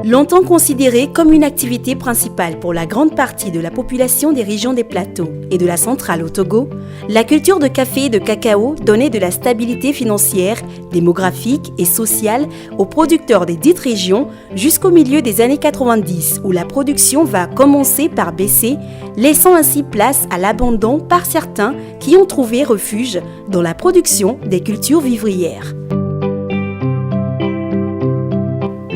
Longtemps considérée comme une activité principale pour la grande partie de la population des régions des plateaux et de la centrale au Togo, la culture de café et de cacao donnait de la stabilité financière, démographique et sociale aux producteurs des dites régions jusqu'au milieu des années 90 où la production va commencer par baisser, laissant ainsi place à l'abandon par certains qui ont trouvé refuge dans la production des cultures vivrières.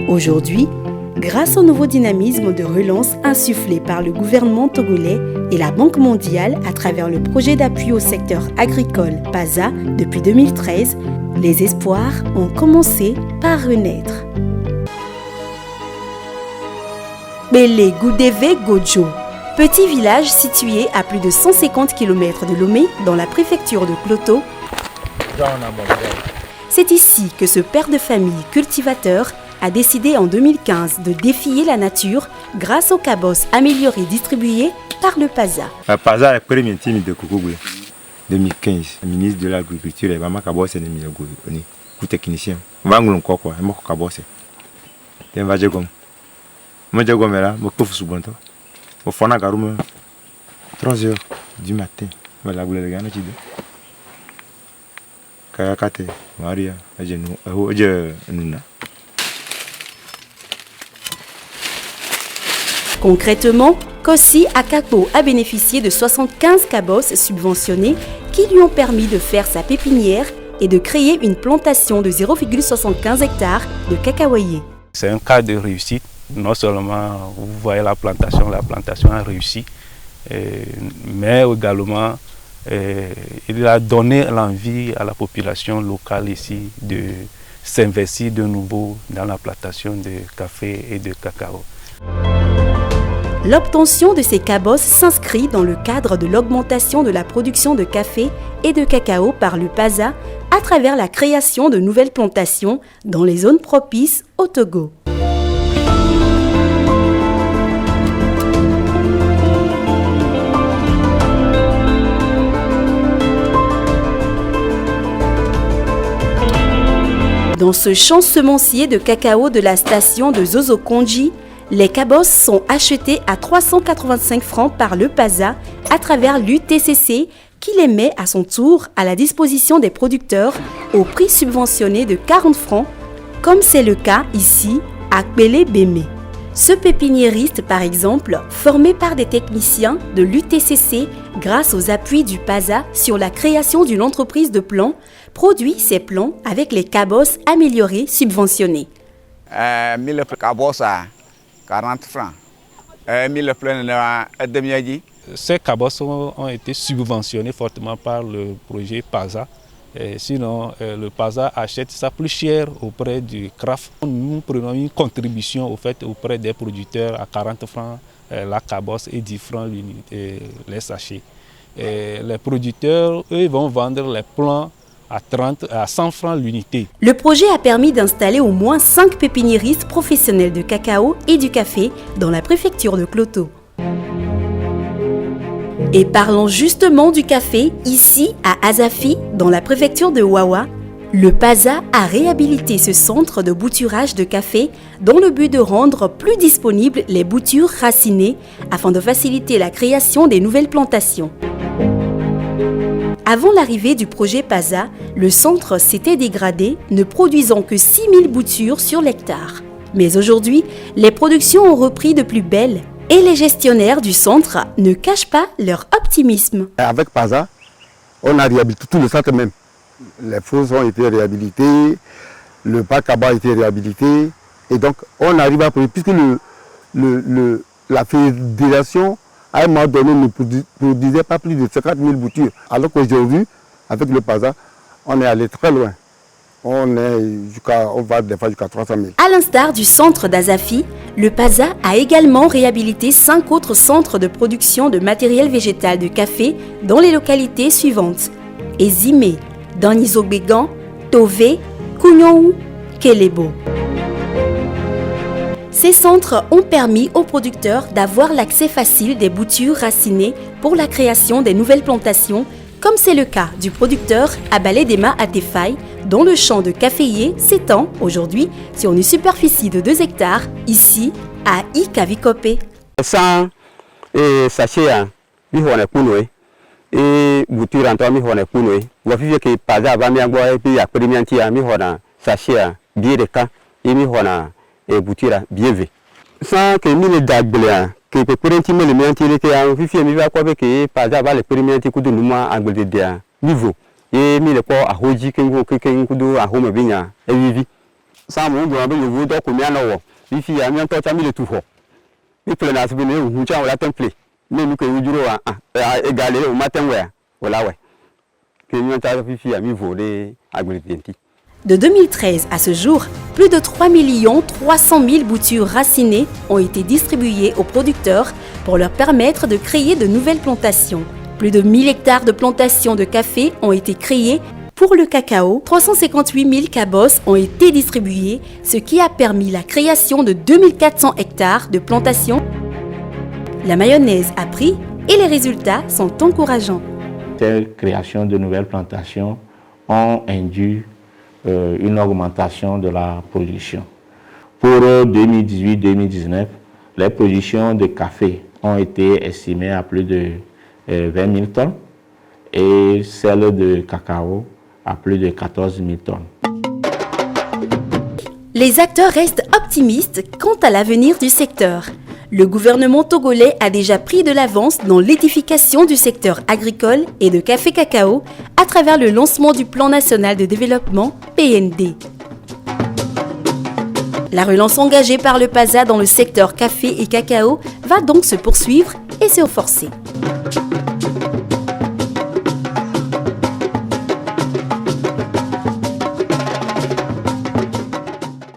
Aujourd'hui, grâce au nouveau dynamisme de relance insufflé par le gouvernement togolais et la Banque mondiale à travers le projet d'appui au secteur agricole PASA depuis 2013, les espoirs ont commencé par renaître. Bélé Goudévé Gojo, petit village situé à plus de 150 km de Lomé dans la préfecture de Kloto. C'est ici que ce père de famille cultivateur a décidé en 2015 de défier la nature grâce aux cabosses améliorées distribuées par le PASA. Le PASA est le premier team de Koukougoué. 2015, le ministre de l'Agriculture est vraiment cabossé de mise au technicien. On va nous encore quoi, on va cabossé. On va dire comme, moi je vais là, je peux vous soutenir. Au fond de la 3h du matin, on va la boule de gana chide. Kayakate, Maria, nous. Concrètement, Kossi Akako a bénéficié de 75 cabosses subventionnées qui lui ont permis de faire sa pépinière et de créer une plantation de 0,75 hectares de cacaoyers. C'est un cas de réussite. Non seulement vous voyez la plantation a réussi, mais également il a donné l'envie à la population locale ici de s'investir de nouveau dans la plantation de café et de cacao. L'obtention de ces cabosses s'inscrit dans le cadre de l'augmentation de la production de café et de cacao par le PASA à travers la création de nouvelles plantations dans les zones propices au Togo. Dans ce champ semencier de cacao de la station de Zozokonji, les cabosses sont achetées à 385 francs par le PASA à travers l'UTCC qui les met à son tour à la disposition des producteurs au prix subventionné de 40 francs, comme c'est le cas ici à Kbélé Bémé. Ce pépiniériste, par exemple, formé par des techniciens de l'UTCC grâce aux appuis du PASA sur la création d'une entreprise de plants, produit ses plants avec les cabosses améliorées subventionnées. 1000 cabosses 40 francs. 1000 pleins demi. Ces cabosses ont été subventionnés fortement par le projet PASA. Sinon, le PASA achète ça plus cher auprès du CRAF. Nous prenons une contribution au fait auprès des producteurs à 40 francs la cabosse et 10 francs les sachets. Les producteurs, eux, vont vendre les plants à 100 francs l'unité. Le projet a permis d'installer au moins 5 pépiniéristes professionnels de cacao et du café dans la préfecture de Kloto. Et parlons justement du café, ici à Azafi, dans la préfecture de Wawa, le PASA a réhabilité ce centre de bouturage de café dans le but de rendre plus disponibles les boutures racinées afin de faciliter la création des nouvelles plantations. Avant l'arrivée du projet PASA, le centre s'était dégradé, ne produisant que 6000 boutures sur l'hectare. Mais aujourd'hui, les productions ont repris de plus belle et les gestionnaires du centre ne cachent pas leur optimisme. Avec PASA, on a réhabilité tout le centre même. Les fosses ont été réhabilitées, le bac à bas a été réhabilité. Et donc, on arrive à produire, puisque la fédération, à un moment donné, ne produisait pas plus de 50 000 boutures. Alors qu'aujourd'hui, avec le PASA, on est allé très loin. On va des fois jusqu'à 300 000. À l'instar du centre d'Azafi, le PASA a également réhabilité 5 autres centres de production de matériel végétal de café dans les localités suivantes. Ezimé, Danizobégan, Tové, Kounyoou, Kelebo. Ces centres ont permis aux producteurs d'avoir l'accès facile des boutures racinées pour la création des nouvelles plantations, comme c'est le cas du producteur Abaledema Atefai, dont le champ de caféier s'étend aujourd'hui sur une superficie de 2 hectares, ici à Ikavikope. Sans sachet, mi hone kunoi et bouture en toi mi hone kunoi. Voici que pas avant mi agua et puis après mi antia mi hone sachet bien de cas et mi hone et bouture bien vu. Sans que mi le dagbler que peut prendre mi le mi antia que a fifi mi va quoi que pas avant le premier antia kudu numa angle de dia niveau et mi le ko a hoji kengo kudu a home binya e vivi. Sans mon doit be yo do ko mi anawo fifi a mi anto cha mi le tu ho. Mi plena asbine hu cha wala temple. Mais que nous égaler au matin, voilà, ouais. Que nous avons De 2013 à ce jour, plus de 3 300 000 boutures racinées ont été distribuées aux producteurs pour leur permettre de créer de nouvelles plantations. Plus de 1000 hectares de plantations de café ont été créés. Pour le cacao, 358 000 cabosses ont été distribuées, ce qui a permis la création de 2400 hectares de plantations. La mayonnaise a pris et les résultats sont encourageants. Ces créations de nouvelles plantations ont induit une augmentation de la production. Pour 2018-2019, les productions de café ont été estimées à plus de 20 000 tonnes et celles de cacao à plus de 14 000 tonnes. Les acteurs restent optimistes quant à l'avenir du secteur. Le gouvernement togolais a déjà pris de l'avance dans l'édification du secteur agricole et de café-cacao à travers le lancement du Plan national de développement PND. La relance engagée par le PASA dans le secteur café et cacao va donc se poursuivre et se renforcer.